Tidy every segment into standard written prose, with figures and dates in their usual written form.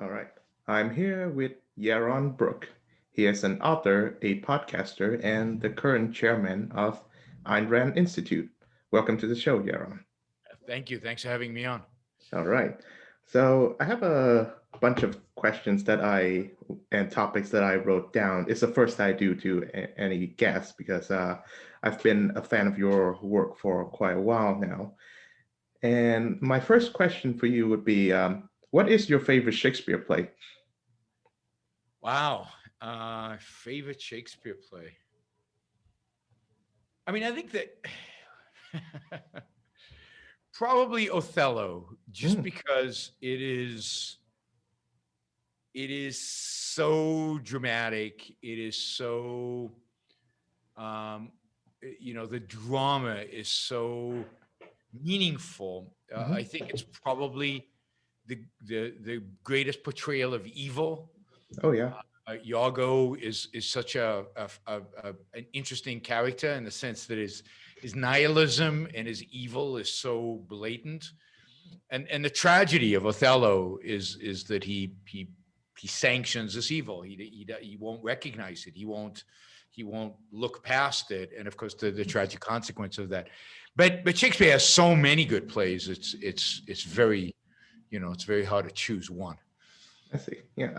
All right. I'm here with Yaron Brook. He is an author, a podcaster, and the current chairman of Ayn Rand Institute. Welcome to the show, Yaron. Thank you. Thanks for having me on. All right. So I have a bunch of questions and topics that I wrote down. It's the first I do to any guest because I've been a fan of your work for quite a while now. And my first question for you would be, what is your favorite Shakespeare play? Wow. Favorite Shakespeare play. I think that probably Othello, just Mm, because it is so dramatic. It is so um, the drama is so meaningful. I mhm. think it's probably the greatest portrayal of evil. Oh yeah. Yago is such an interesting character in the sense that his nihilism and his evil is so blatant, and the tragedy of Othello is that he sanctions this evil. He won't recognize it. He won't look past it, and of course the tragic consequence of that. But Shakespeare has so many good plays. It's very it's very hard to choose one. I see. Yeah,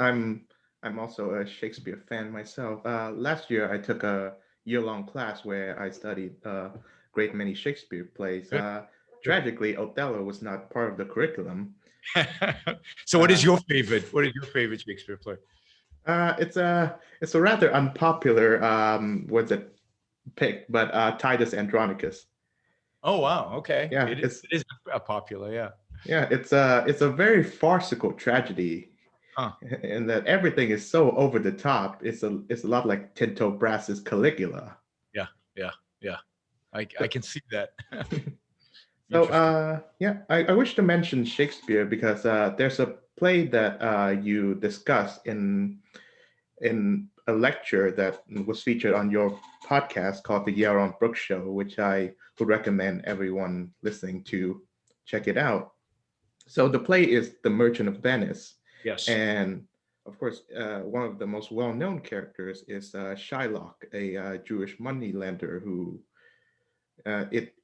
I'm also a Shakespeare fan myself. Last year, I took a year-long class where I studied a great many Shakespeare plays. Good. Good. Tragically, Othello was not part of the curriculum. So what is Uh, your favorite? What is your favorite Shakespeare play? it's a rather unpopular what's it pick, but Titus Andronicus. Oh wow, okay. Yeah, It is a popular, yeah. it's a very farcical tragedy Huh. in that everything is so over the top. It's a lot like Tinto Brass's Caligula. Yeah, yeah, yeah. I So, can see that. so Interesting. yeah, I wish to mention Shakespeare because there's a play that you discussed in a lecture that was featured on your podcast called the Yaron Brook Show, which I would recommend everyone listening to check it out. So the play is The Merchant of Venice, Yes. and of course, one of the most well-known characters is Shylock, a Jewish moneylender who it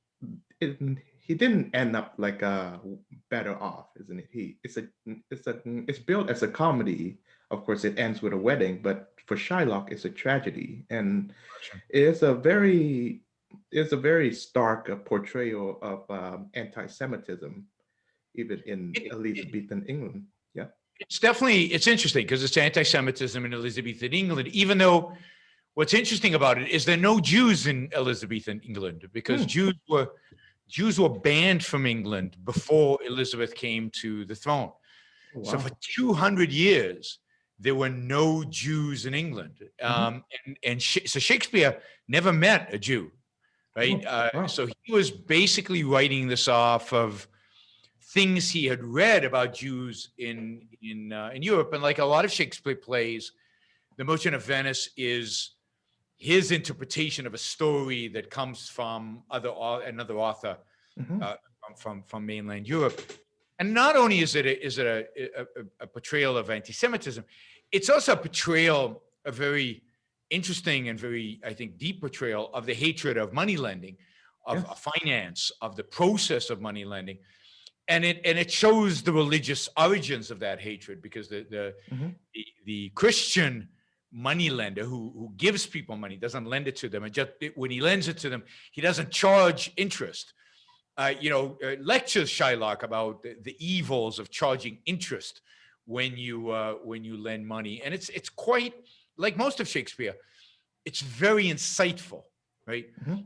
it he didn't end up like better off, isn't it? It's built as a comedy. Of course, it ends with a wedding, but for Shylock, it's a tragedy, and Gotcha. it is a very it's a very stark portrayal of anti-Semitism, even in It, Elizabethan England. Yeah. it's interesting because it's anti-Semitism in Elizabethan England, even though what's interesting about it is there are no Jews in Elizabethan England because Hmm. Jews were banned from England before Elizabeth came to the throne. Oh, So wow. for 200 years, there were no Jews in England. Hmm. So Shakespeare never met a Jew, right? Oh, wow. So he was basically writing this off of things he had read about Jews in Europe. And like a lot of Shakespeare plays, The Merchant of Venice is his interpretation of a story that comes from another author Hmm. uh, from mainland Europe. And not only is it a portrayal of anti-Semitism, it's also a portrayal, a very interesting and very, I think, deep portrayal of the hatred of money lending, of Yes. finance, of the process of money lending, and it shows the religious origins of that hatred because Hmm. the Christian money lender who gives people money doesn't lend it to them, and just when he lends it to them, he doesn't charge interest. Lectures Shylock about the evils of charging interest when you lend money, and it's quite like most of Shakespeare. It's very insightful, right? Hmm.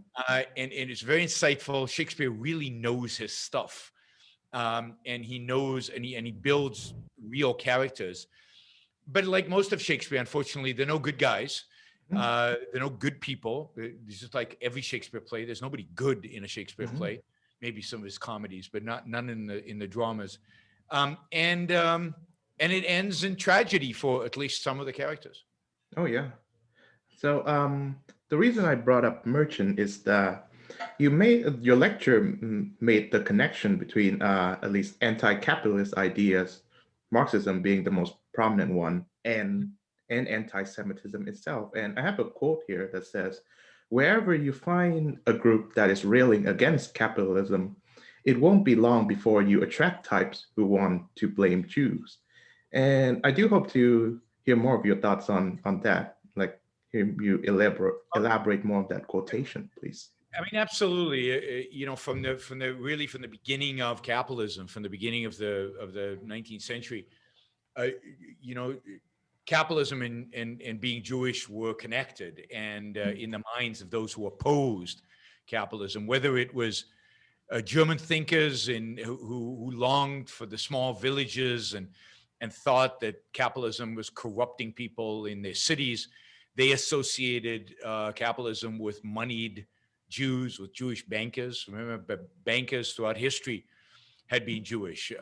And it's very insightful. Shakespeare really knows his stuff, and he knows and he builds real characters. But like most of Shakespeare, unfortunately, there are no good guys. There are no good people. It's just like every Shakespeare play. There's nobody good in a Shakespeare Hmm. play. Maybe some of his comedies, but none in the dramas. And it ends in tragedy for at least some of the characters. Oh, yeah. So, the reason I brought up merchant is that your lecture made the connection between at least anti-capitalist ideas, Marxism being the most prominent one, and anti-Semitism itself. And I have a quote here that says, "Wherever you find a group that is railing against capitalism, it won't be long before you attract types who want to blame Jews." And I do hope to hear more of your thoughts on that. Like, hear you elaborate more on that quotation, please. I mean, absolutely. From the beginning of capitalism, from the beginning of the 19th century, uh, you know, capitalism and being Jewish were connected, and in the minds of those who opposed capitalism, whether it was German thinkers who longed for the small villages and thought that capitalism was corrupting people in their cities. They associated capitalism with moneyed Jews, with Jewish bankers. Remember, bankers throughout history had been Jewish. If,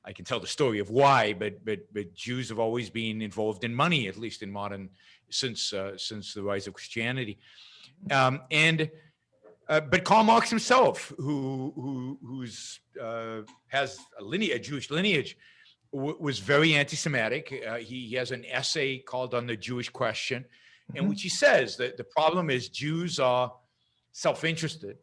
I can tell the story of why, but Jews have always been involved in money, at least in modern, since the rise of Christianity. But Karl Marx himself, who's has a Jewish lineage, was very anti-Semitic. He has an essay called "On the Jewish Question," in which he says that the problem is Jews are self-interested.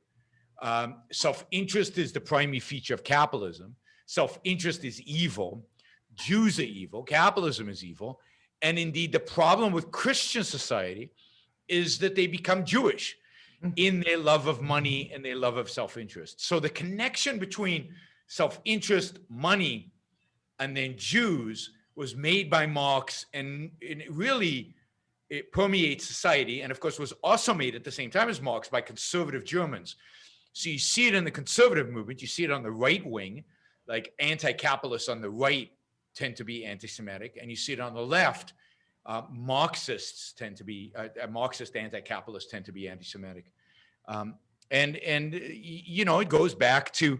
Self-interest is the primary feature of capitalism. Self-interest is evil. Jews are evil. Capitalism is evil. And indeed, the problem with Christian society is that they become Jewish in their love of money and their love of self-interest. So the connection between self-interest, money, and then Jews was made by Marx, and it permeates society, and of course was also made at the same time as Marx by conservative Germans. So you see it in the conservative movement, you see it on the right wing, like anti-capitalists on the right tend to be anti-Semitic, and you see it on the left, Marxist anti-capitalists tend to be anti-Semitic. And it goes back to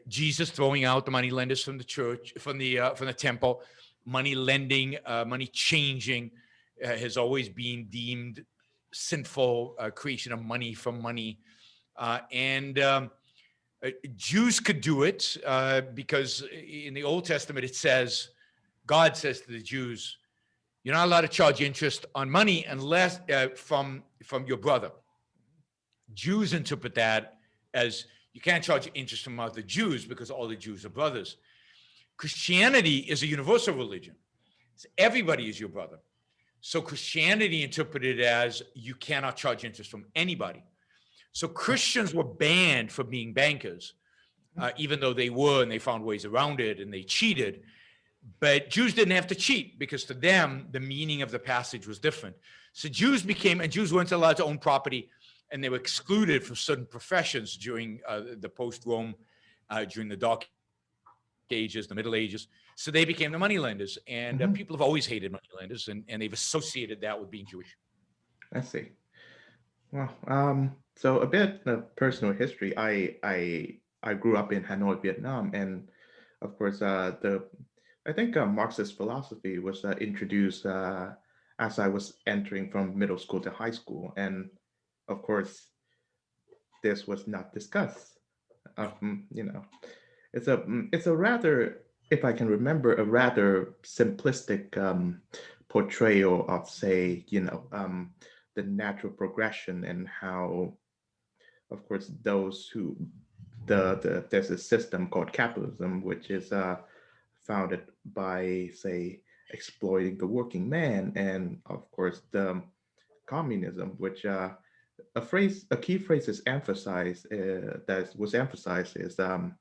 Jesus throwing out the money lenders from the church, from the temple. Money lending, money changing has always been deemed sinful, creation of money from money. Jews could do it because in the Old Testament it says, God says to the Jews, "You're not allowed to charge interest on money unless from your brother." Jews interpret that as you can't charge interest from other Jews because all the Jews are brothers. Christianity is a universal religion. So everybody is your brother. So Christianity interpreted as you cannot charge interest from anybody. So Christians were banned from being bankers, even though they were, and they found ways around it, and they cheated. But Jews didn't have to cheat because to them, the meaning of the passage was different. So Jews weren't allowed to own property, and they were excluded from certain professions during the post-Rome, during the Dark Ages, the Middle Ages. So they became the moneylenders, and people have always hated moneylenders, and they've associated that with being Jewish. I see. Well, so a bit of personal history. I grew up in Hanoi, Vietnam, and of course, I think Marxist philosophy was introduced as I was entering from middle school to high school, and of course, this was not discussed. It's a rather, if I can remember, a rather simplistic portrayal of, say, the natural progression and how, of course, there's a system called capitalism, which is founded by, say, exploiting the working man, and of course the communism, which a key phrase is emphasized that was emphasized is the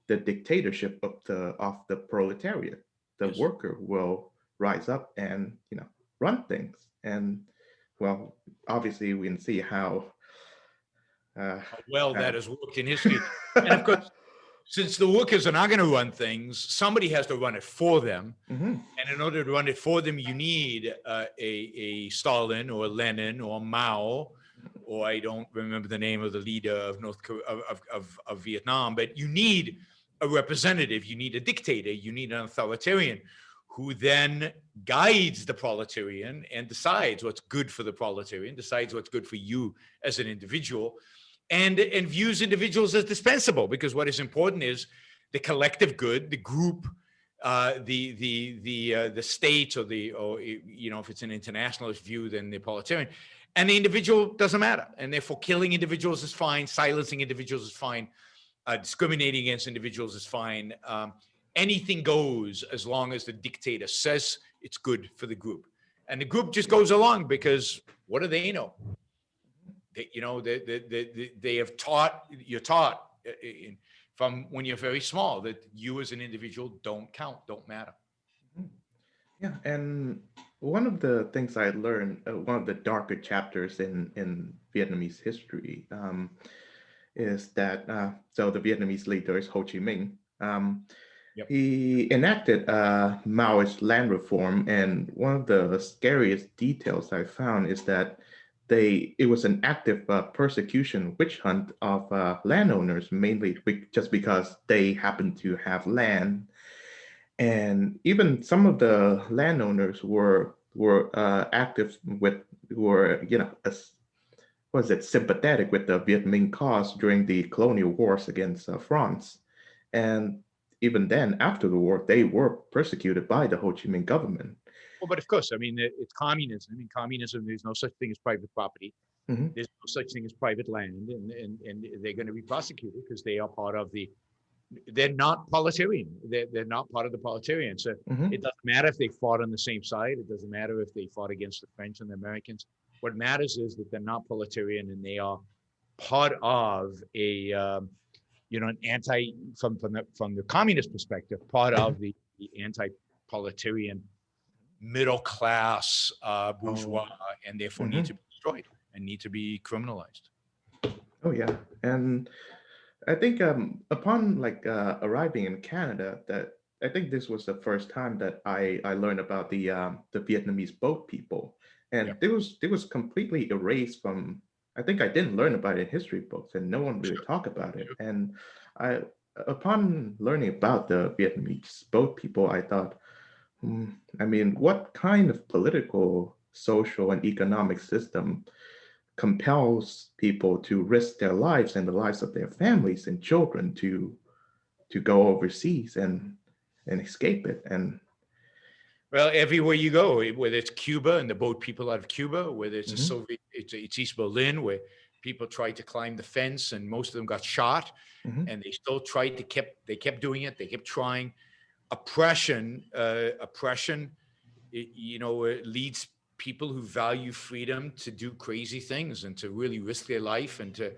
dictatorship of the proletariat. The Yes. worker will rise up and run things, and well, obviously we can see how well that has worked in history. And of course, since the workers are not going to run things, somebody has to run it for them. Mhm. And in order to run it for them, you need a Stalin or Lenin or Mao, or I don't remember the name of the leader of North Korea, of Vietnam, but you need a representative, you need a dictator, you need an authoritarian who then guides the proletarian and decides what's good for the proletarian, decides what's good for you as an individual, and views individuals as dispensable, because what is important is the collective good, the group, the state, or if it's an internationalist view, then the proletarian, and the individual doesn't matter, and therefore killing individuals is fine, silencing individuals is fine, discriminating against individuals is fine. Anything goes as long as the dictator says it's good for the group, and the group just goes along because what do they know? They have taught, you're taught from when you're very small that you as an individual don't count, don't matter. Yeah, and one of the things I learned, one of the darker chapters in Vietnamese history, is that so the Vietnamese leader is Ho Chi Minh. Yep. He enacted Maoist land reform, and one of the scariest details I found is that it was an active persecution witch hunt of landowners, mainly just because they happened to have land, and even some of the landowners were active with were was it sympathetic with the Viet Minh cause during the colonial wars against France, and even then after the war they were persecuted by the Ho Chi Minh government. Well, but of course, I mean, it's communism. In communism, there's no such thing as private property. Mhm. There's no such thing as private land, and they're going to be prosecuted because they are part of they're not proletarian. They're not part of the proletarian. So Mhm. it doesn't matter if they fought on the same side. It doesn't matter if they fought against the French and the Americans. What matters is that they're not proletarian and they are part of an anti from the communist perspective, part of the anti-proletarian middle class bourgeois, Oh. and therefore need Mhm. to be destroyed and need to be criminalized. Oh yeah, and I think upon arriving in Canada, that I think this was the first time that I learned about the Vietnamese boat people, Yeah, and it was completely erased from. I think I didn't learn about it in history books, and no one really sure, talked about it. sure. And I, upon learning about the Vietnamese boat people, I thought, I mean, what kind of political, social, and economic system compels people to risk their lives and the lives of their families and children to go overseas and escape it? And Well, everywhere you go, whether it's Cuba and the boat people out of Cuba, whether it's a Mhm. Soviet, it's East Berlin, where people tried to climb the fence and most of them got shot, Mhm. and they still tried to they kept doing it. They kept trying. Oppression, it leads people who value freedom to do crazy things and to really risk their life and to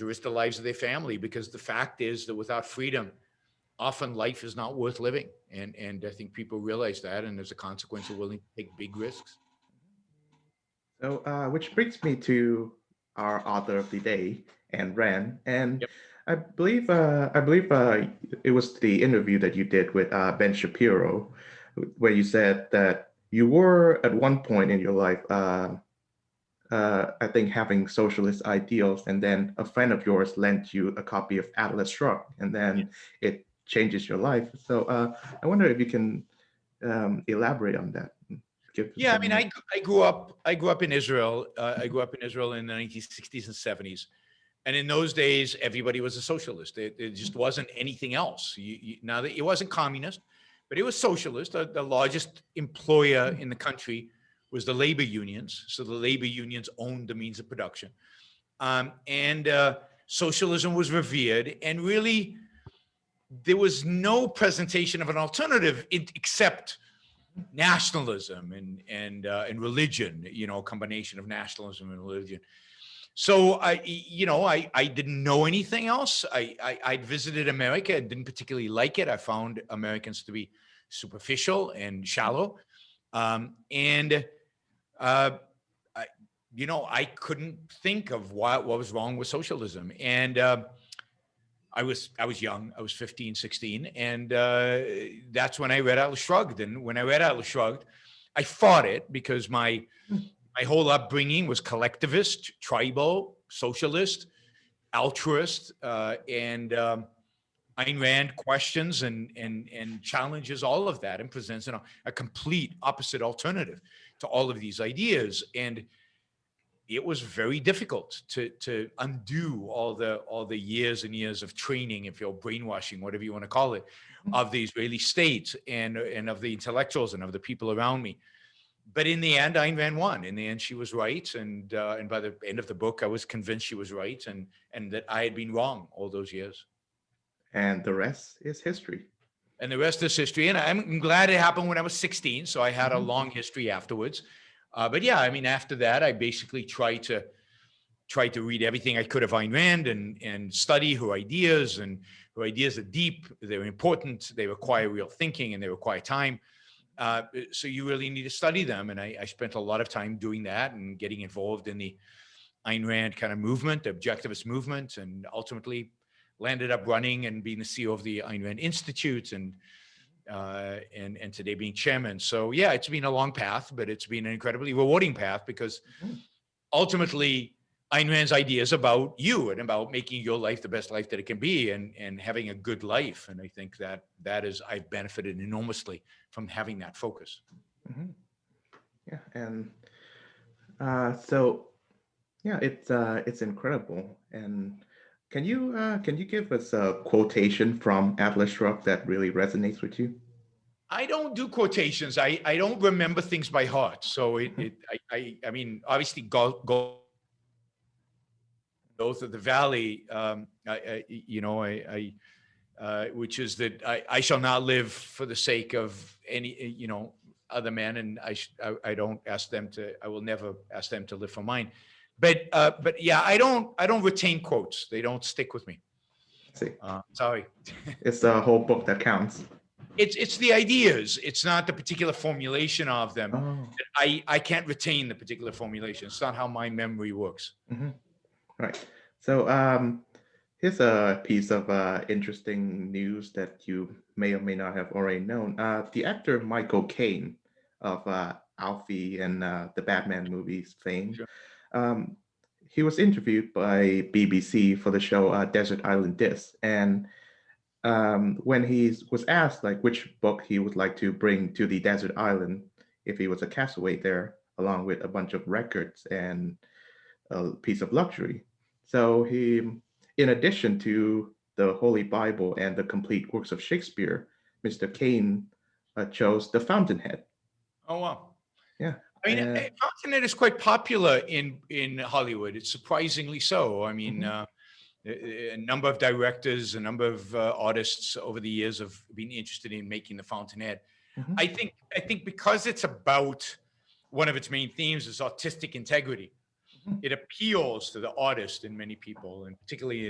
risk the lives of their family, because the fact is that without freedom, often life is not worth living. And I think people realize that, and as a consequence, are willing to take big risks. So, which brings me to our author of the day, Anne Rand, and Yep. I believe it was the interview that you did with Ben Shapiro, where you said that you were at one point in your life, I think, having socialist ideals, and then a friend of yours lent you a copy of Atlas Shrugged, and Yeah. then it changes your life. So, I wonder if you can elaborate on that. Give Yeah, I some mean, more. I grew up in Israel. I grew up in Israel in the 1960s and 70s. And in those days, everybody was a socialist. There just wasn't anything else. Now, that it wasn't communist, but it was socialist. The largest employer in the country was the labor unions. So the labor unions owned the means of production. And socialism was revered. And really, there was no presentation of an alternative except nationalism and religion, a combination of nationalism and religion. So I didn't know anything else. I'd visited America and didn't particularly like it. I found Americans to be superficial and shallow, and uh, I couldn't think of what was wrong with socialism. And I was young. I was 15, 16, and that's when I read Atlas Shrugged. And when I read Atlas Shrugged, I fought it because my whole upbringing was collectivist, tribal, socialist, altruist, and Ayn Rand questions and challenges all of that and presents a complete opposite alternative to all of these ideas. And it was very difficult to undo all the years and years of training, if you're brainwashing, whatever you want to call it, of the Israeli state and of the intellectuals and of the people around me. But in the end, Ayn Rand won. In the end, she was right, and by the end of the book, I was convinced she was right, and that I had been wrong all those years. And the rest is history. And the rest is history. And I'm glad it happened when I was 16, so I had a Mhm. long history afterwards. But yeah, I mean, after that, I basically tried to read everything I could of Ayn Rand and study her ideas. And her ideas are deep, they're important, they require real thinking, and they require time. So you really need to study them. And I spent a lot of time doing that and getting involved in the Ayn Rand kind of movement, the objectivist movement, and ultimately landed up running and being the CEO of the Ayn Rand Institute, and today being chairman. So yeah, it's been a long path, but it's been an incredibly rewarding path, because Mhm. ultimately Ayn Rand's ideas about you and about making your life the best life that it can be, and having a good life. And I think that is, I've benefited enormously from having that focus. Mhm. Yeah, and so yeah, it's incredible. And can you give us a quotation from Atlas Shrugged that really resonates with you? I don't do quotations. I don't remember things by heart. So Mhm. I mean, obviously, go Growth of the Valley, which is that I shall not live for the sake of any, other men, and I don't ask them to. I will never ask them to live for mine. But yeah, I don't retain quotes. They don't stick with me. See, Sorry. it's the whole book that counts. It's the ideas. It's not the particular formulation of them. Oh, I can't retain the particular formulation. It's not how my memory works. mhm. Right. So here's a piece of interesting news that you may or may not have already known. The actor Michael Caine of Alfie and the Batman movies fame, Sure. um, he was interviewed by BBC for the show Desert Island Disc, and when he was asked like which book he would like to bring to the desert island if he was a castaway there, along with a bunch of records and a piece of luxury. So he, in addition to the Holy Bible and the complete works of Shakespeare, Mr. Caine chose The Fountainhead. Oh wow. Yeah. I mean, Uh, Fountainhead is quite popular in Hollywood. It's surprisingly so. I mean, mhm, a number of directors, a number of artists over the years have been interested in making the Fountainhead. mhm, I think because it's about, one of its main themes is artistic integrity. mhm, It appeals to the artist in many people, and particularly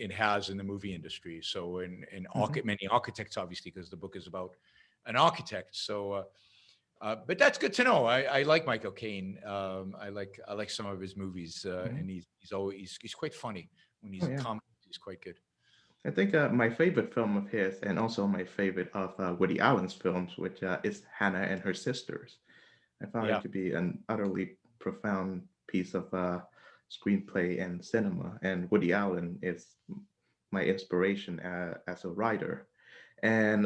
in has in the movie industry. So mhm. many architects, obviously, because the book is about an architect. So, but that's good to know. I like Michael Caine. I like some of his movies, Mhm. and he's quite funny when Oh he's yeah. comic. He's quite good. I think my favorite film of his, and also my favorite of Woody Allen's films, which is Hannah and Her Sisters. I found it Yeah. to be an utterly profound piece of screenplay and cinema. And Woody Allen is my inspiration as a writer. And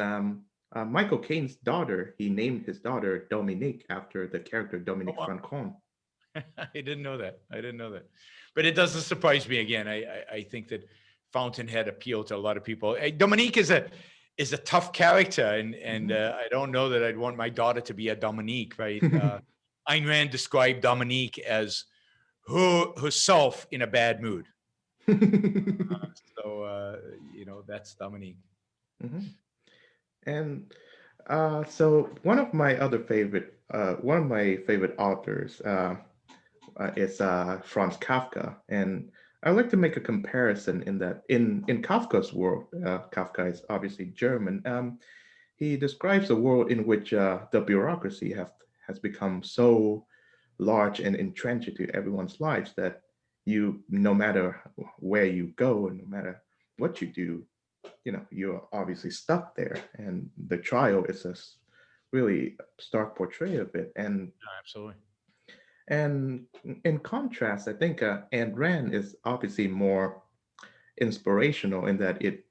Michael Caine's daughter, he named his daughter Dominique after the character Oh, Dominique wow. Francois. I didn't know that. I didn't know that. But it doesn't surprise me again. I think that Fountainhead appealed to a lot of people. Dominique is a tough character, and Mhm. I don't know that I'd want my daughter to be a Dominique, right? Ayn Rand described Dominique as herself in a bad mood. So that's Dominique. Mhm. And so one of my favorite authors is Franz Kafka, and I like to make a comparison in that in Kafka's world, Kafka is obviously German. He describes a world in which the bureaucracy has become so large and entrenched into everyone's lives that no matter where you go and no matter what you do, you're obviously stuck there. And the trial is really stark portrayal of it. Absolutely. And in contrast, I think Ayn Rand is obviously more inspirational in that it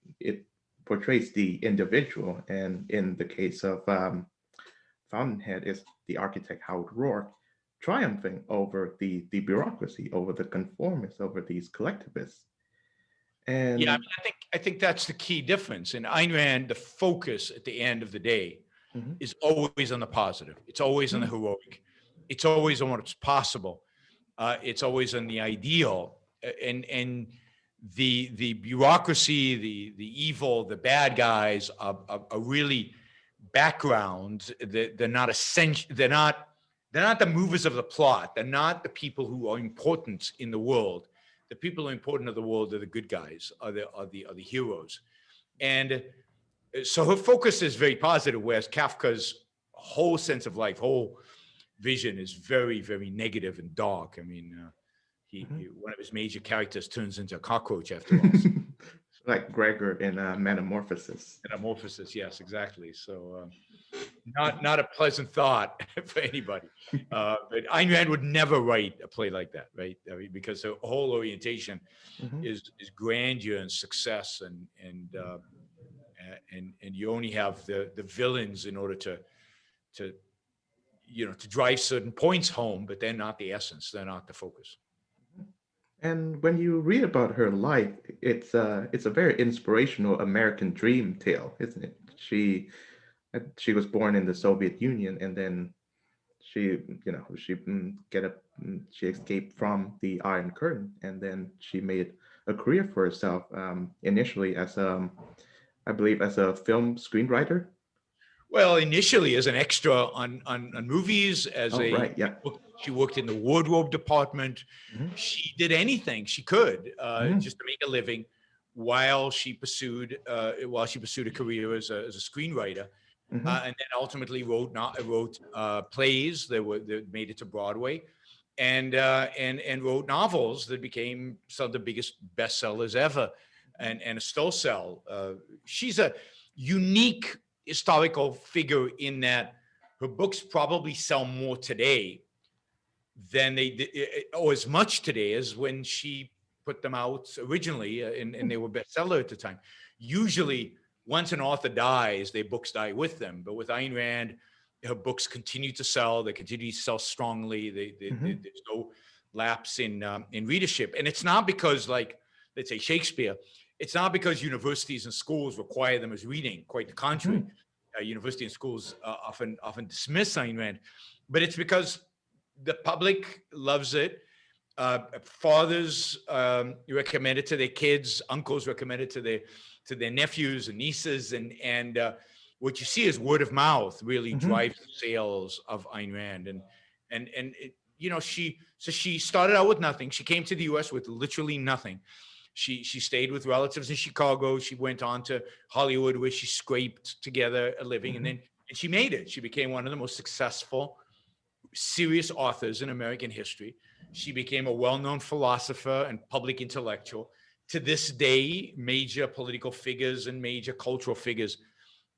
portrays the individual. And in the case of Fountainhead, is the architect Howard Rourke. triumphing over the bureaucracy, over the conformists, over these collectivists. Yeah, I And mean, I think that's the key difference. In Ayn Rand, the focus at the end of the day mhm, is always on the positive. It's always on the mm, heroic. It's always on what's possible. It's always on the ideal. And the bureaucracy, the evil, the bad guys are really background. They're not essential. They're not the movers of the plot. They're not the people who are important in the world. The people who are important in the world are the good guys, are the heroes. And so her focus is very positive, whereas Kafka's whole sense of life, whole vision is very, very negative and dark. I mean, one of his major characters turns into a cockroach after all. So, mhm. Like Gregor in Metamorphosis. metamorphosis, yes, exactly. So, not a pleasant thought for anybody. But Ayn Rand would never write a play like that, right? I mean, because her whole orientation Mhm. is grandeur and success, and you only have the villains in order to to drive certain points home, but they're not the essence. They're not the focus. And when you read about her life, it's a very inspirational American dream tale, isn't it? She was born in the Soviet Union, and then she escaped from the Iron Curtain, and then she made a career for herself. Initially as I believe as a film screenwriter. Well, initially as an extra on movies, as Oh, a right, yeah. she worked in the wardrobe department. Hmm. She did anything she could Hmm. just to make a living while she pursued a career as a screenwriter, Hmm. and then ultimately wrote plays that made it to Broadway, and wrote novels that became some of the biggest bestsellers ever, and still sell. She's a unique historical figure in that her books probably sell more today than they did, or as much today as when she put them out originally, and they were bestseller at the time. Usually, once an author dies, their books die with them. But with Ayn Rand, her books continue to sell. They continue to sell strongly. Hmm. There's no lapse in readership, and it's not because, like, let's say Shakespeare. It's not because universities and schools require them as reading. Quite the contrary. Hmm. University and schools often dismiss Ayn Rand, but it's because the public loves it. Fathers recommend it to their kids. Uncles recommend it to their nephews and nieces, and what you see is word of mouth really Hmm. drives the sales of Ayn Rand, and she started out with nothing. She came to the U.S. with literally nothing. She stayed with relatives in Chicago. She went on to Hollywood, where she scraped together a living, and Hmm. then and she made it. She became one of the most successful serious authors in American history. She became a well-known philosopher and public intellectual. To this day, major political figures and major cultural figures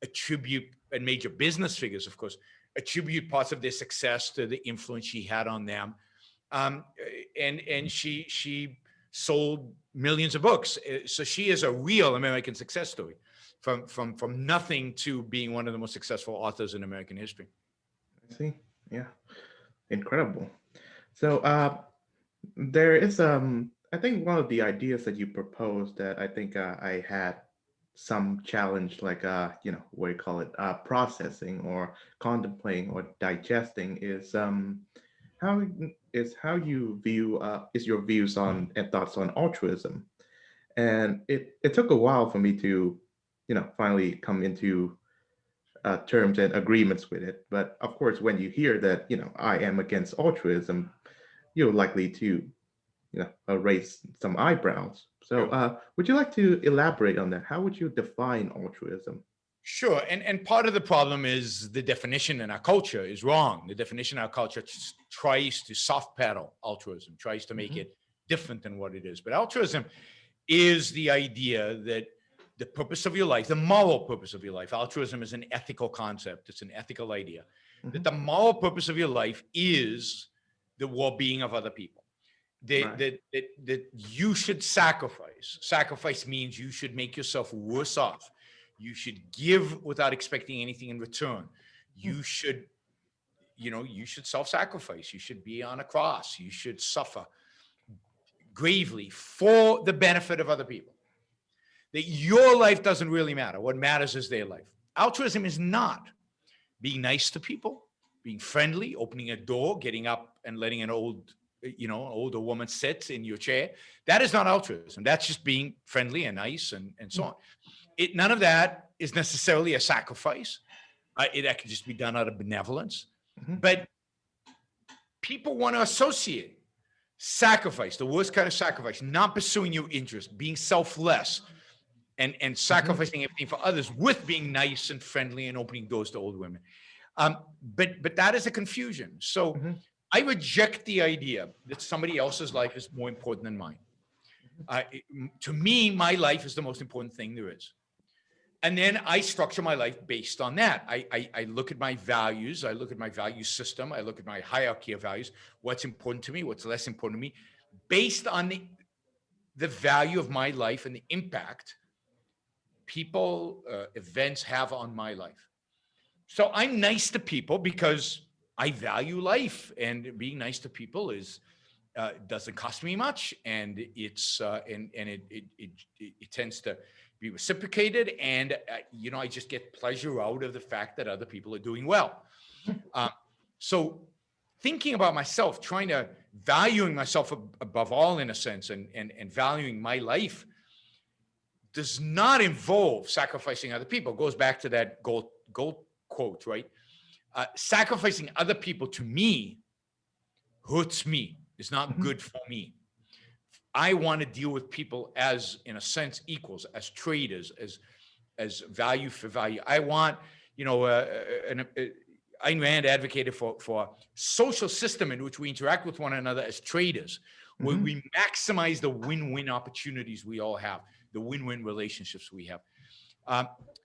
attribute, and major business figures, of course, attribute parts of their success to the influence she had on them. Um, and she sold millions of books. So she is a real American success story, from nothing to being one of the most successful authors in American history. I see. Yeah, incredible. So there is I think one of the ideas that you proposed that I think I had some challenge, like what do you call it, processing or contemplating or digesting, how how you view is your views on and thoughts on altruism. And it took a while for me to finally come into terms and agreements with it. But of course, when you hear that I am against altruism, you're likely to raise some eyebrows. So would you like to elaborate on that? How would you define altruism? Sure. And part of the problem is the definition in our culture is wrong. The definition in our culture tries to soft pedal altruism, tries to make Hmm. it different than what it is. But altruism is the idea that the purpose of your life, the moral purpose of your life, altruism is an ethical concept, it's an ethical idea, that Hmm. the moral purpose of your life is the well-being of other people. That, Right. that, that, that you should sacrifice. Sacrifice means you should make yourself worse off. You should give without expecting anything in return. Hmm. You should you should self-sacrifice. You should be on a cross. You should suffer gravely for the benefit of other people. That your life doesn't really matter. What matters is their life. Altruism is not being nice to people, being friendly, opening a door, getting up and letting an older woman sit in your chair. That is not altruism. That's just being friendly and nice and so on. None of that is necessarily a sacrifice. That can just be done out of benevolence. But people want to associate sacrifice, the worst kind of sacrifice, not pursuing your interest, being selfless, and sacrificing everything for others with being nice and friendly and opening doors to old women. But that is a confusion. So I reject the idea that somebody else's life is more important than mine. To me, my life is the most important thing there is. And then I structure my life based on that. I look at my values. I look at my value system. I look at my hierarchy of values. What's important to me? What's less important to me? Based on the value of my life and the impact people, events have on my life. So I'm nice to people because I value life, and being nice to people doesn't cost me much, and it tends to be reciprocated, and I just get pleasure out of the fact that other people are doing well. So thinking about myself, valuing myself above all, in a sense, and valuing my life does not involve sacrificing other people. It goes back to that gold quote, right? Sacrificing other people to me hurts me. It's not good for me. I want to deal with people as, in a sense, equals, as traders, as value for value. I want, Ayn Rand advocated for a social system in which we interact with one another as traders, where we maximize the win-win opportunities we all have, the win-win relationships we have.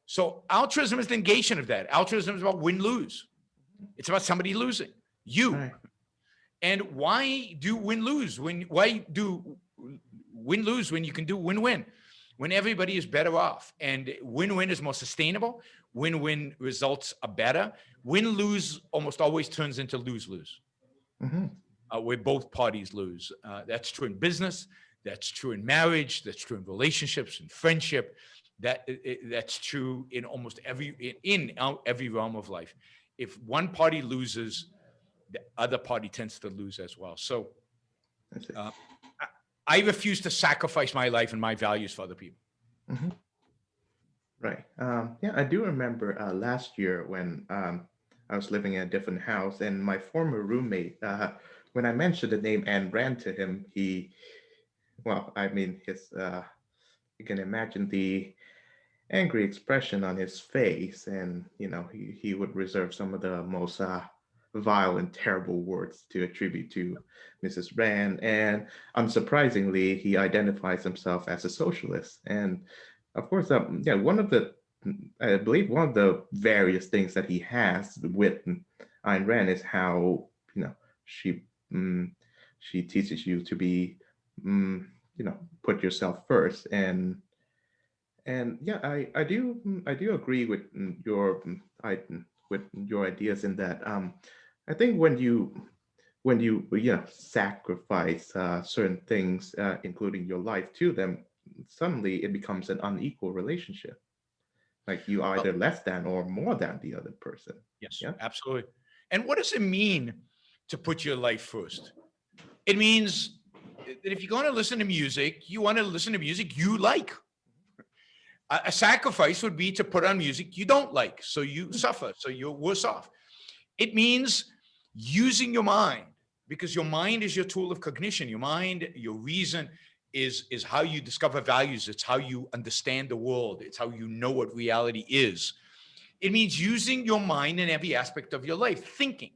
So altruism is the negation of that. Altruism is about win-lose. It's about somebody losing, you. Right. And why do win-lose? Why do win-lose when you can do win-win? When everybody is better off, and win-win is more sustainable. Win-win results are better. Win-lose almost always turns into lose-lose, where both parties lose. That's true in business. That's true in marriage. That's true in relationships and friendship. That's true in almost every realm of life. If one party loses, the other party tends to lose as well. So I refuse to sacrifice my life and my values for other people. Right. Yeah, I do remember last year when I was living in a different house, and my former roommate, when I mentioned the name Ayn Rand to him, you can imagine the angry expression on his face, and he would reserve some of the most vile and terrible words to attribute to Mrs. Rand. And unsurprisingly, he identifies himself as a socialist. And of course, I believe one of the various things that he has with Ayn Rand is how she teaches you to be put yourself first. And yeah, I do agree with your ideas in that. I think when you sacrifice certain things, including your life, to them, suddenly it becomes an unequal relationship. Like you either less than or more than the other person. Yes, yeah? Absolutely. And what does it mean to put your life first? It means that if you're going to listen to music, you want to listen to music you like. A sacrifice would be to put on music you don't like, so you suffer, so you're worse off. It means using your mind, because your mind is your tool of cognition. Your mind, your reason is how you discover values. It's how you understand the world. It's how you know what reality is. It means using your mind in every aspect of your life, thinking,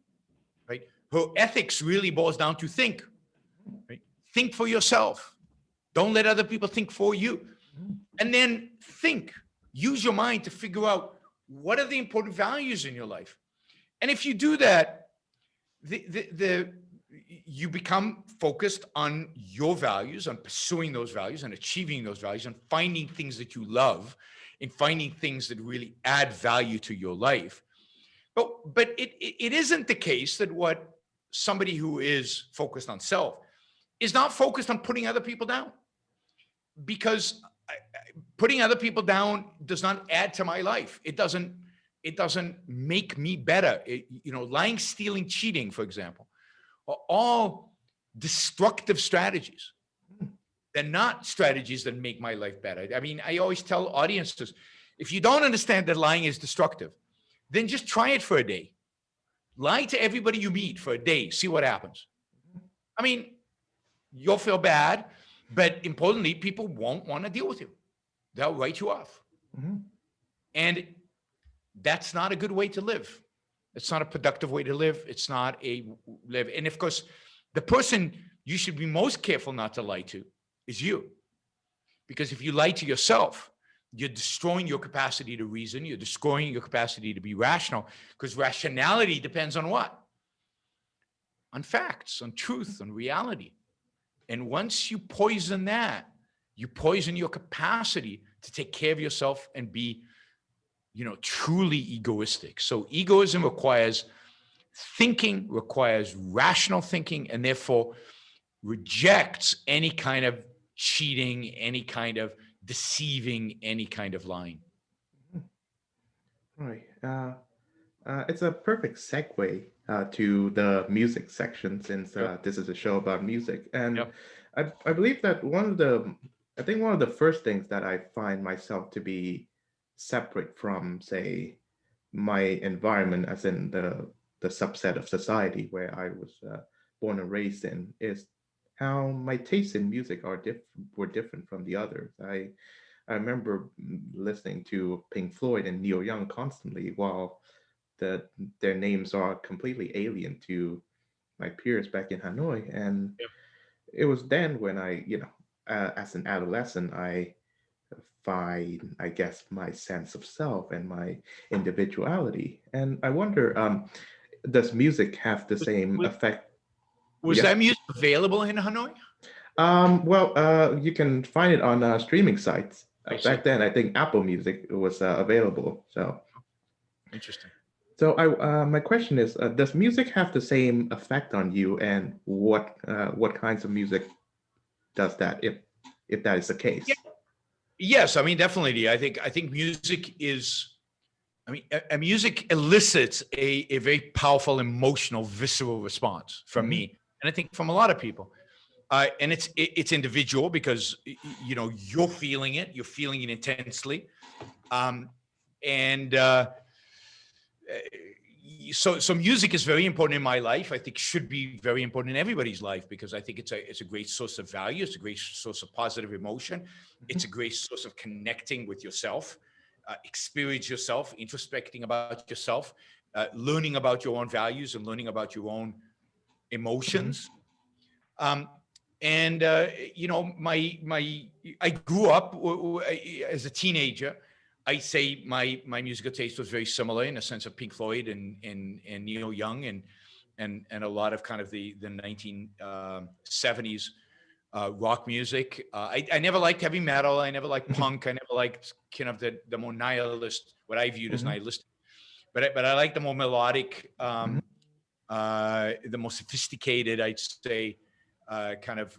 right? Her ethics really boils down to think, right? Think for yourself. Don't let other people think for you. And then use your mind to figure out what are the important values in your life. And if you do that, you become focused on your values, on pursuing those values and achieving those values, and finding things that you love and finding things that really add value to your life. But it isn't the case that what somebody who is focused on self is not focused on putting other people down, because putting other people down does not add to my life. It doesn't make me better. Lying, stealing, cheating, for example, are all destructive strategies. They're not strategies that make my life better. I mean, I always tell audiences, if you don't understand that lying is destructive, then just try it for a day. Lie to everybody you meet for a day. See what happens. I mean, you'll feel bad, but importantly, people won't want to deal with you. They'll write you off. Mm-hmm. And that's not a good way to live. It's not a productive way to live. It's not a live. And of course, the person you should be most careful not to lie to is you. Because if you lie to yourself, you're destroying your capacity to reason. You're destroying your capacity to be rational, because rationality depends on what? On facts, on truth, on reality. And once you poison that, you poison your capacity to take care of yourself and be, truly egoistic. So egoism requires thinking, requires rational thinking, and therefore rejects any kind of cheating, any kind of deceiving, any kind of lying. Right. It's a perfect segue to the music section, since Yep. this is a show about music. And Yep. I believe that I think one of the first things that I find myself to be separate from, say, my environment, as in the subset of society where I was born and raised in, is how my tastes in music were different from the others. I remember listening to Pink Floyd and Neil Young constantly, while that their names are completely alien to my peers back in Hanoi. And Yep. it was then when as an adolescent, I find, I guess, my sense of self and my individuality. And I wonder, does music have the same Was, effect? was Yes. that music available in Hanoi? Well, you can find it on streaming sites. I see. Back then, I think Apple Music was available. Interesting. My question is, does music have the same effect on you, and what kinds of music does that, if that is the Yeah. case? Yes, I mean, definitely. I think music is, a music elicits a very powerful emotional, visceral response from Hmm. me, and I think from a lot of people. And it's individual, because you're feeling it, intensely, um, and so music is very important in my life. I think should be very important in everybody's life, because I think it's a great source of value. It's a great source of positive emotion. It's a great source of connecting with yourself, experience yourself, introspecting about yourself, learning about your own values and learning about your own Hmm. emotions. Um, and my I grew up as a teenager. I say my musical taste was very similar, in a sense, of Pink Floyd and Neil Young, and a lot of kind of the 1970s rock music. I never liked heavy metal. I never liked punk. I never liked kind of the more nihilist, what I viewed as Hmm. nihilistic. But I like the more melodic, Hmm. the more sophisticated, I'd say, kind of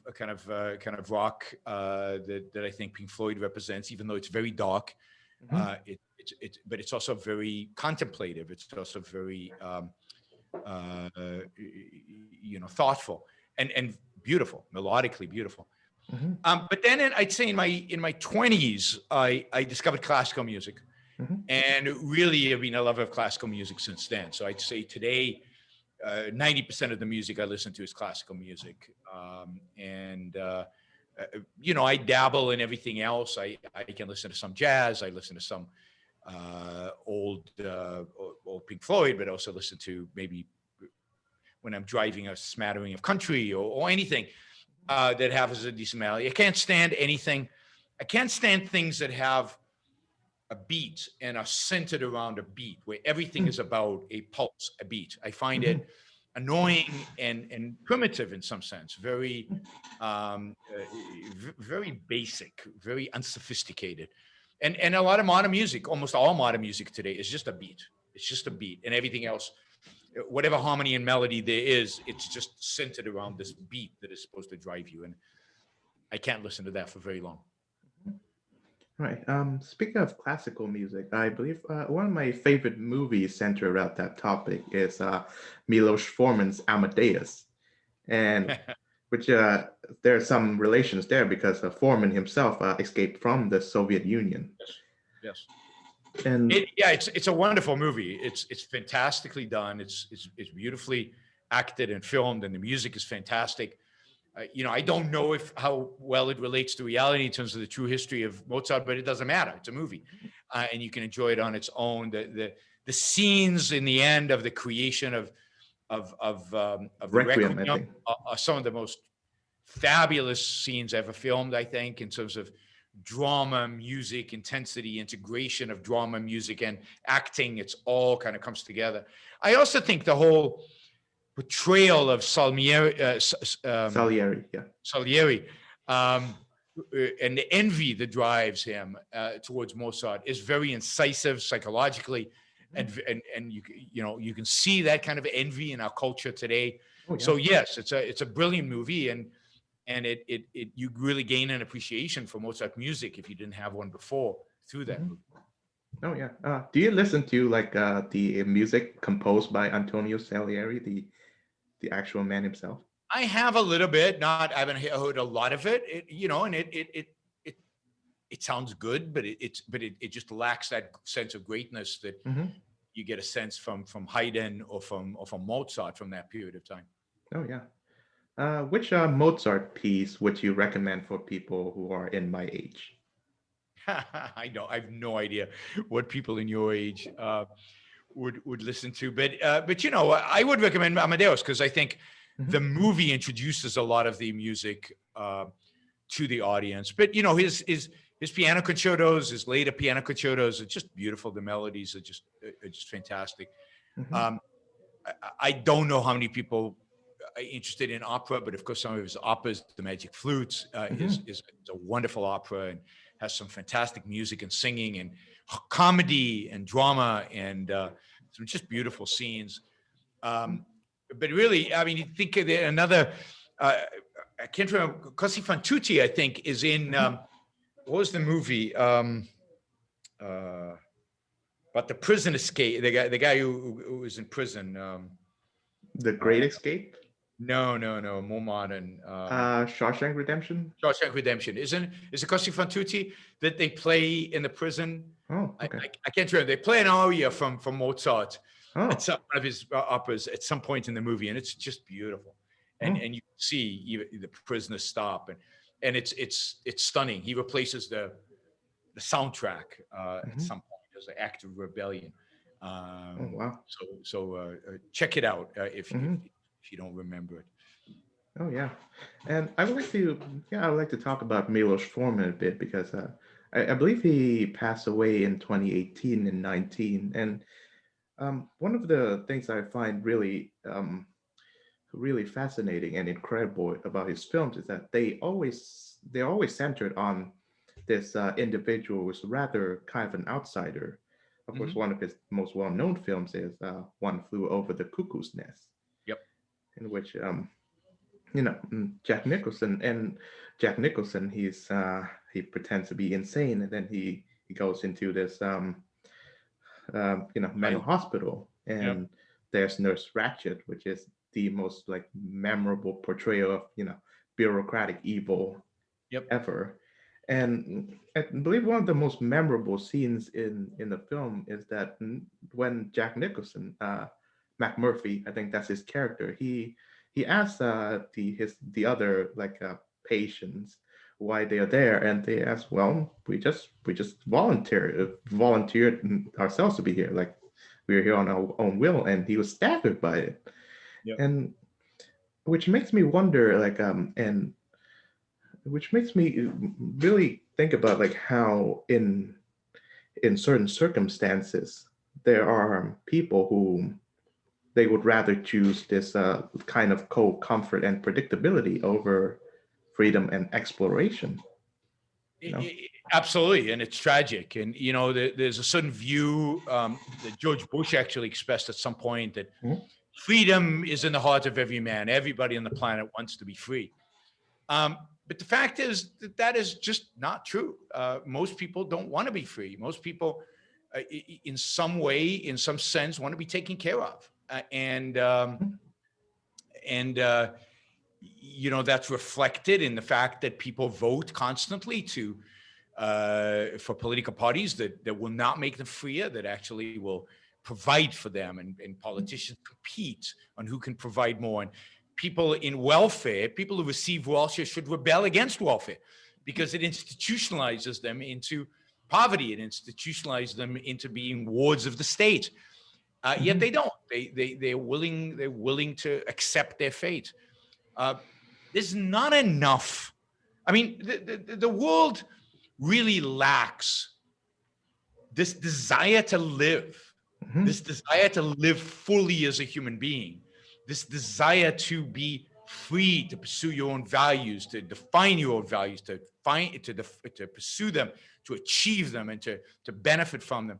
rock that I think Pink Floyd represents, even though it's very dark. Hmm. But it's also very contemplative. It's also very uh, thoughtful and beautiful, melodically beautiful. Hmm. But then I'd say in my 20s, I discovered classical music, Hmm. and really have been a lover of classical music since then. So I'd say today, 90% of the music I listen to is classical music. I dabble in everything else. I can listen to some jazz. I listen to some old Pink Floyd, but also listen to, maybe when I'm driving, a smattering of country, or anything that has a decent melody. I can't stand things that have a beat and are centered around a beat, where everything is about a pulse, a beat. I find Hmm. it annoying and primitive in some sense, very basic, very unsophisticated. And a lot of modern music, almost all modern music today, is just a beat. It's just a beat, and everything else, whatever harmony and melody there is, it's just centered around this beat that is supposed to drive you. And I can't listen to that for very long. Right. Speaking of classical music, I believe one of my favorite movies centered around that topic is Milos Forman's Amadeus, and which there are some relations there because Forman himself escaped from the Soviet Union. Yes. Yes. And Yeah, it's a wonderful movie. It's fantastically done. It's beautifully acted and filmed, and the music is fantastic. I don't know how well it relates to reality in terms of the true history of Mozart, but it doesn't matter. It's a movie, and you can enjoy it on its own. The scenes in the end of the creation of the Requiem, I Requiem think. are some of the most fabulous scenes ever filmed, I think, in terms of drama, music, intensity, integration of drama, music, and acting. It's all kind of comes together. I also think the whole portrayal of Salieri, yeah. Salieri, and the envy that drives him towards Mozart is very incisive psychologically, and you can see that kind of envy in our culture today. Oh, yeah. So yes, it's a brilliant movie, and it you really gain an appreciation for Mozart music if you didn't have one before through that movie. Oh yeah. Do you listen to like the music composed by Antonio Salieri, the actual man himself? I have a little bit, I haven't heard a lot of it, and it sounds good, but it just lacks that sense of greatness that you get a sense from Haydn or from Mozart from that period of time. Oh yeah. Which Mozart piece would you recommend for people who are in my age? I have no idea what people in your age would listen to, but I would recommend Amadeus because I think the movie introduces a lot of the music to the audience. But his piano concertos, his later piano concertos are just beautiful. The melodies are just fantastic. I don't know how many people are interested in opera, but of course some of his operas, The Magic Flutes, is a wonderful opera and has some fantastic music and singing and comedy and drama and some just beautiful scenes. But really, I mean, you think of another, I can't remember, Così fan tutti, I think, is in, what was the movie? About the prison escape, the guy who was in prison. The Great Escape? No, more modern. Shawshank Redemption? Shawshank Redemption. Is it Così fan tutti that they play in the prison? Oh, okay. I can't remember. They play an aria from Mozart. Oh. At one of his operas at some point in the movie, and it's just beautiful. And you see the prisoners stop, and it's stunning. He replaces the soundtrack at some point as an act of rebellion. Oh wow! So check it out if you don't remember it. Oh yeah, and I would like to talk about Milos Forman a bit because I believe he passed away in 2018 and 19, and one of the things I find really fascinating and incredible about his films is that they're always centered on this individual who's rather kind of an outsider. Of course, one of his most well-known films is One Flew Over the Cuckoo's Nest. Yep. In which Jack Nicholson, he pretends to be insane, and then he goes into this mental hospital, and there's Nurse Ratched, which is the most like memorable portrayal of bureaucratic evil ever. And I believe one of the most memorable scenes in the film is that when Jack Nicholson, McMurphy, I think that's his character, he asks the other patients why they are there, and they ask, well, we just volunteered ourselves to be here, like we were here on our own will, and he was staggered by it. And which makes me wonder, and which makes me really think about how in certain circumstances there are people who they would rather choose this kind of cold comfort and predictability over freedom and exploration. You know? Absolutely, and it's tragic. And there's a certain view that George Bush actually expressed at some point that Mhm. freedom is in the heart of every man. Everybody on the planet wants to be free. But the fact is that is just not true. Most people don't want to be free. Most people, in some way, in some sense, want to be taken care of. And that's reflected in the fact that people vote constantly for political parties that will not make them freer, that actually will provide for them, and politicians compete on who can provide more. And people in welfare, people who receive welfare, should rebel against welfare because it institutionalizes them into poverty. It institutionalizes them into being wards of the state. Yet they don't. They're willing to accept their fate. There's not enough. I mean, the world really lacks this desire to live, Mhm. this desire to live fully as a human being, this desire to be free to pursue your own values, to define your own values, to pursue them, to achieve them, and to benefit from them.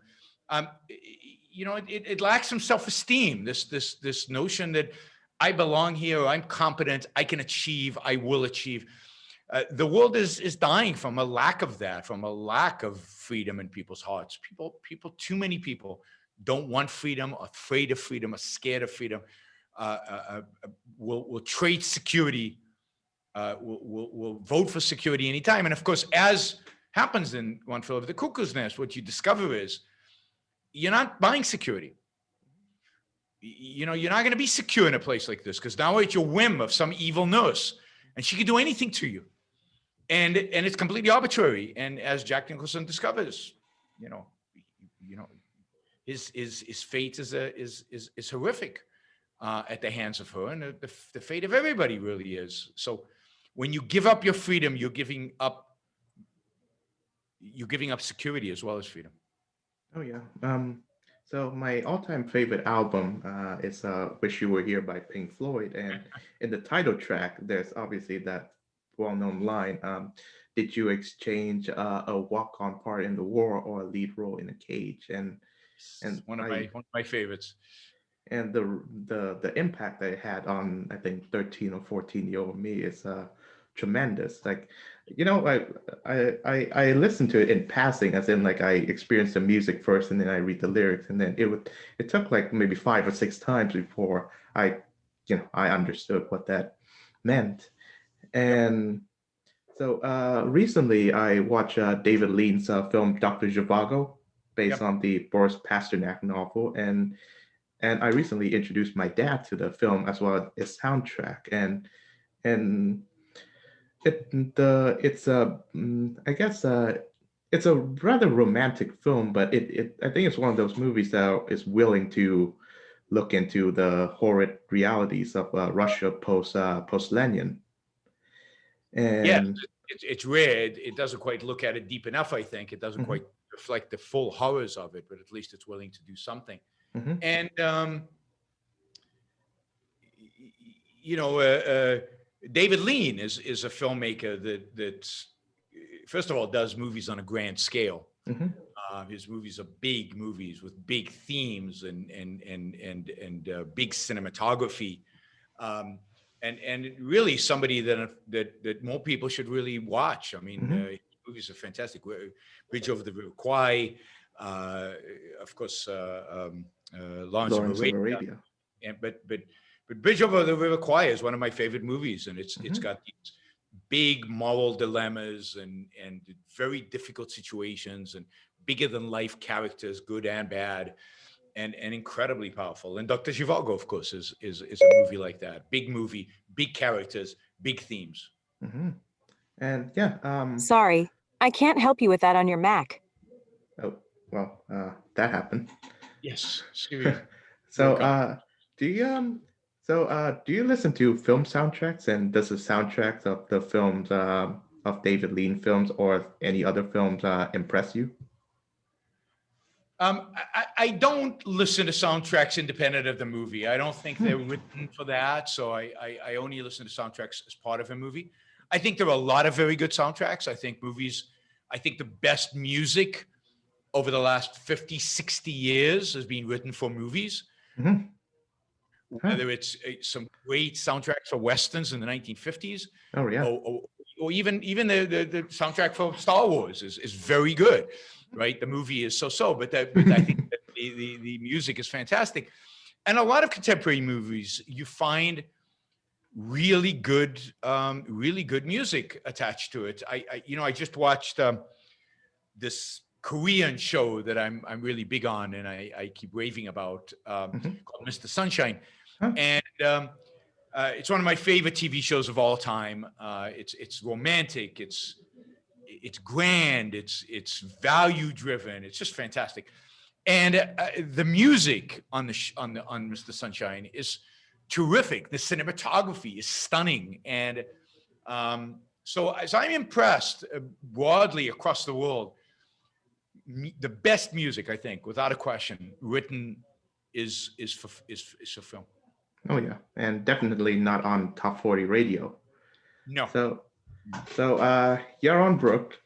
It lacks some self-esteem. This notion that I belong here, I'm competent, I can achieve, I will achieve. The world is dying from a lack of that, from a lack of freedom in people's hearts. Too many people don't want freedom, are afraid of freedom, are scared of freedom. Will trade security, will vote for security anytime. And of course, as happens in One Flew Over the Cuckoo's Nest, what you discover is you're not buying security. You're not going to be secure in a place like this, because now it's your whim of some evil nurse, and she can do anything to you. And it's completely arbitrary. And as Jack Nicholson discovers, you know, his fate is horrific at the hands of her, and the fate of everybody really is. So when you give up your freedom, you're giving up security as well as freedom. Oh yeah. So my all-time favorite album is "Wish You Were Here" by Pink Floyd, and in the title track, there's obviously that well-known line: "Did you exchange a walk-on part in the war or a lead role in a cage?" It's And one of I my favorites. and the impact that it had on, I think, 13 or 14-year-old me is tremendous. Like, I listened to it in passing, as in like I experienced the music first and then I read the lyrics, and then it took like maybe 5 or 6 times before I understood what that meant. Yep. And so recently I watched David Lean's film Dr. Zhivago, based Yep. on the Boris Pasternak novel, and I recently introduced my dad to the film as well as its soundtrack, and it's a I guess it's a rather romantic film, but it I think it's one of those movies that is willing to look into the horrid realities of Russia post Lenin, Yes, and it's rare. It doesn't quite look at it deep enough, I think. It doesn't mhm, quite reflect the full horrors of it, but at least it's willing to do something. mhm, And you know, uh, uh, David Lean is a filmmaker that first of all does movies on a grand scale. mhm, His movies are big movies with big themes and big cinematography, um, and really somebody that more people should really watch. I mean, mhm. movies are fantastic. Bridge Over the River Kwai, uh, of course, Lawrence of Lawrence of Arabia, Arabia. and but Bridge Over the River Kwai is one of my favorite movies, and it's Mhm. got these big moral dilemmas and very difficult situations and bigger than life characters, good and bad, and incredibly powerful. And Dr. Zhivago, of course, is a movie like that. Big movie, big characters, big themes. Mhm. And yeah, Sorry, I can't help you with that on your Mac. oh, well, that happened. Yes, Siri So, woke up. do you listen to film soundtracks, and does the soundtracks of the films of David Lean films or any other films impress you? I don't listen to soundtracks independent of the movie. I don't think they're Hmm. written for that. So I only listen to soundtracks as part of a movie. I think there are a lot of very good soundtracks. I think movies I think the best music over the last 50, 60 years has been written for movies. Mhm. Whether it's some great soundtracks for Westerns in the 1950s, Oh, yeah. or even the soundtrack for Star Wars is very good, right? The movie is so, but I think that the music is fantastic. And a lot of contemporary movies, you find really good music attached to it. I just watched this Korean show that I'm really big on, and I keep raving about, called Mr. Sunshine. Huh. And it's one of my favorite TV shows of all time. It's romantic, it's grand, it's value driven. It's just fantastic. And the music on on Mr. Sunshine is terrific. The cinematography is stunning, and so as I'm impressed broadly across the world, the best music, I think, without a question, written is for film. Oh, yeah. And definitely not on Top 40 radio. No. So Yaron, Brook,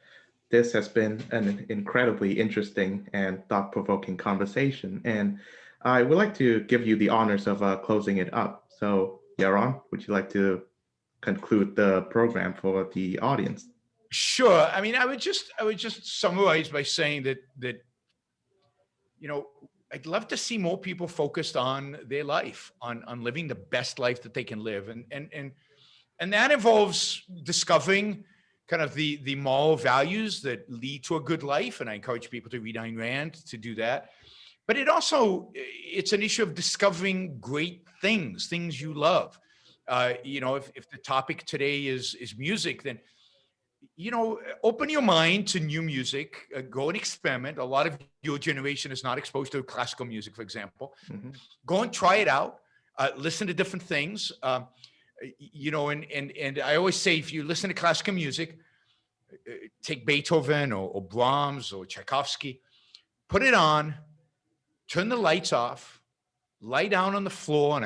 this has been an incredibly interesting and thought-provoking conversation. And I would like to give you the honors of closing it up. So Yaron, would you like to conclude the program for the audience? Sure. I mean, I would just summarize by saying that I'd love to see more people focused on their life, on living the best life that they can live, and that involves discovering kind of the moral values that lead to a good life. And I encourage people to read Ayn Rand to do that. But it's an issue of discovering great things you love. If the topic today is music, then open your mind to new music, go and experiment. A lot of your generation is not exposed to classical music, for example. Mhm. Go and try it out. Listen to different things. And I always say, if you listen to classical music, take Beethoven or Brahms or Tchaikovsky, put it on, turn the lights off, lie down on the floor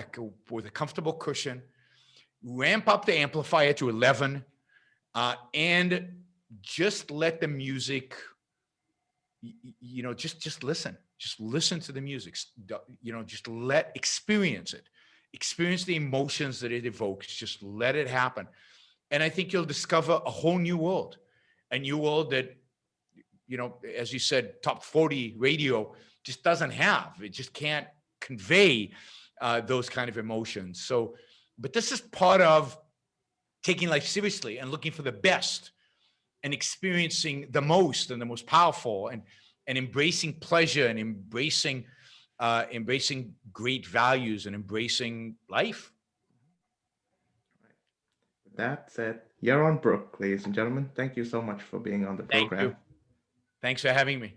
with a comfortable cushion, ramp up the amplifier to 11, and just let the music, just listen to the music, just experience it, experience the emotions that it evokes, just let it happen. And I think you'll discover a whole new world, a new world that, as you said, Top 40 radio just doesn't have. It just can't convey those kind of emotions. So, but this is part of taking life seriously and looking for the best and experiencing the most and the most powerful, and embracing pleasure, and embracing great values, and embracing life. With that said, Yaron, Brook, ladies and gentlemen, thank you so much for being on the Thank program. you. Thanks for having me.